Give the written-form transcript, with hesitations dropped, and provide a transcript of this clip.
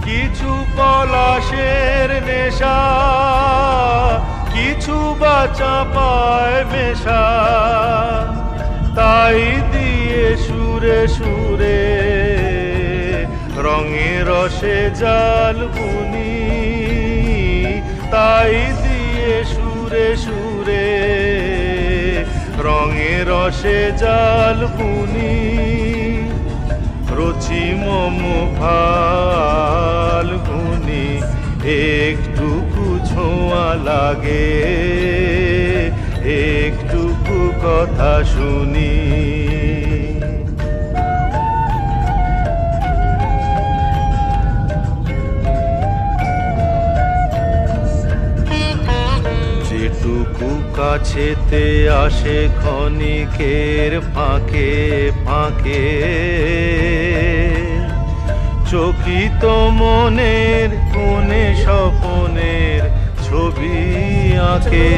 কিছু পলাশের নেশা, কিছু বা চাপায় মেশা, তাই দিয়ে সুরে সুরে রঙে রসে জাল বুনি, তাই দিয়ে সুরে সুরে রঙে রসে জাল বুনি। রচি মম ফাল্গুনি, একটুকু ছোঁয়া লাগে, একটুকু কথা শুনি। যেটুকু কাছেতে আসে ক্ষণিকের ফাঁকে ফাঁকে, চকিত মনের কোণে স্বপনের ছবি আঁকে।